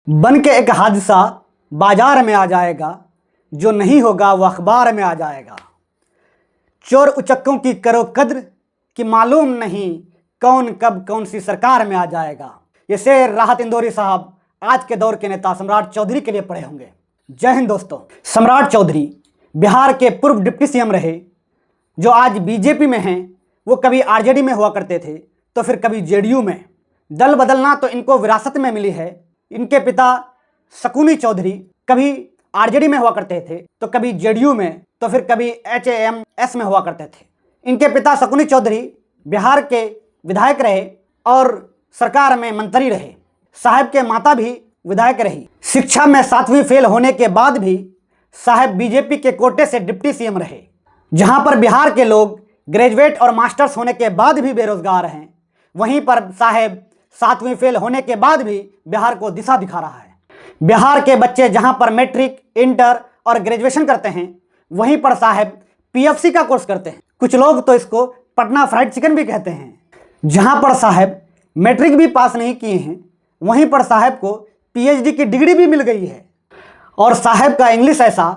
बन के एक हादसा बाजार में आ जाएगा, जो नहीं होगा वो अखबार में आ जाएगा। चोर उचक्कों की करो कद्र कि मालूम नहीं कौन कब कौन सी सरकार में आ जाएगा। ये शेर राहत इंदौरी साहब आज के दौर के नेता सम्राट चौधरी के लिए पढ़े होंगे। जय हिंद दोस्तों। सम्राट चौधरी बिहार के पूर्व डिप्टी सीएम रहे, जो आज बीजेपी में हैं। वो कभी आरजेडी में हुआ करते थे तो फिर कभी जेडीयू में। दल बदलना तो इनको विरासत में मिली है। इनके पिता शकुनी चौधरी कभी आरजेडी में हुआ करते थे तो कभी जेडीयू में तो फिर कभी एचएएमएस में हुआ करते थे। इनके पिता शकुनी चौधरी बिहार के विधायक रहे और सरकार में मंत्री रहे। साहब के माता भी विधायक रही। शिक्षा में 7वीं फेल होने के बाद भी साहब बीजेपी के कोटे से डिप्टी सीएम रहे। जहां पर बिहार के लोग ग्रेजुएट और मास्टर्स होने के बाद भी बेरोजगार हैं, वहीं पर साहब 7वीं फेल होने के बाद भी बिहार को दिशा दिखा रहा है। बिहार के बच्चे जहां पर मैट्रिक, इंटर और ग्रेजुएशन करते हैं, वहीं पर साहब पीएफसी का कोर्स करते हैं। कुछ लोग तो इसको पटना फ्राइड चिकन भी कहते हैं। जहां पर साहब मैट्रिक भी पास नहीं किए हैं, वहीं पर साहब को पीएचडी की डिग्री भी मिल गई है। और साहब का इंग्लिश ऐसा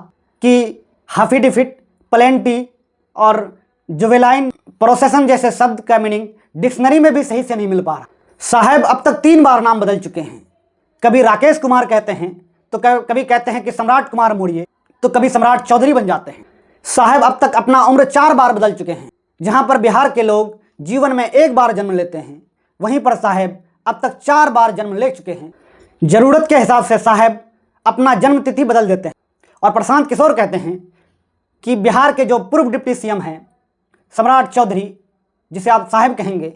कि हाफिडिफिट, प्लेंटी और जुवेलाइन प्रोसेसन जैसे शब्द का मीनिंग डिक्शनरी में भी सही से नहीं मिल पा रहा। साहब अब तक 3 बार नाम बदल चुके हैं। कभी राकेश कुमार कहते हैं तो कभी कहते हैं कि सम्राट कुमार मोड़िए, तो कभी सम्राट चौधरी बन जाते हैं। साहब अब तक अपना उम्र 4 बार बदल चुके हैं। जहां पर बिहार के लोग जीवन में 1 बार जन्म लेते हैं, वहीं पर साहब अब तक 4 बार जन्म ले चुके हैं। जरूरत के हिसाब से साहब अपना जन्म तिथि बदल देते हैं। और प्रशांत किशोर कहते हैं कि बिहार के जो पूर्व डिप्टी सीएम हैं सम्राट चौधरी, जिसे आप साहब कहेंगे,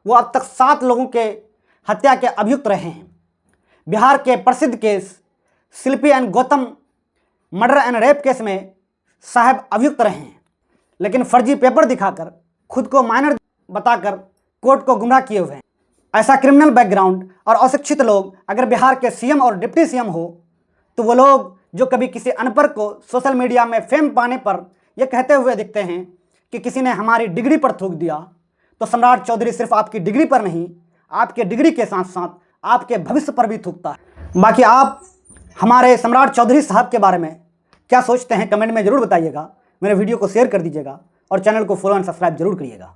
वो अब तक 7 लोगों के हत्या के अभियुक्त रहे हैं। बिहार के प्रसिद्ध case Shilpi and Gautam murder and rape case में साहब अभियुक्त रहे हैं, लेकिन फर्जी पेपर दिखाकर खुद को माइनर बताकर कोर्ट को गुमराह किए हुए हैं। ऐसा क्रिमिनल बैकग्राउंड और अशिक्षित लोग अगर बिहार के सीएम और डिप्टी सीएम हो, तो वो लोग जो कभी किसी अनपढ़ को सोशल मीडिया में फेम पाने पर यह कहते हुए दिखते हैं कि किसी ने हमारी डिग्री पर थूक दिया, तो सम्राट चौधरी सिर्फ आपकी डिग्री पर नहीं, आपके डिग्री के साथ साथ आपके भविष्य पर भी थूकता है। बाकी आप हमारे सम्राट चौधरी साहब के बारे में क्या सोचते हैं, कमेंट में ज़रूर बताइएगा। मेरे वीडियो को शेयर कर दीजिएगा और चैनल को फॉलो एंड सब्सक्राइब जरूर करिएगा।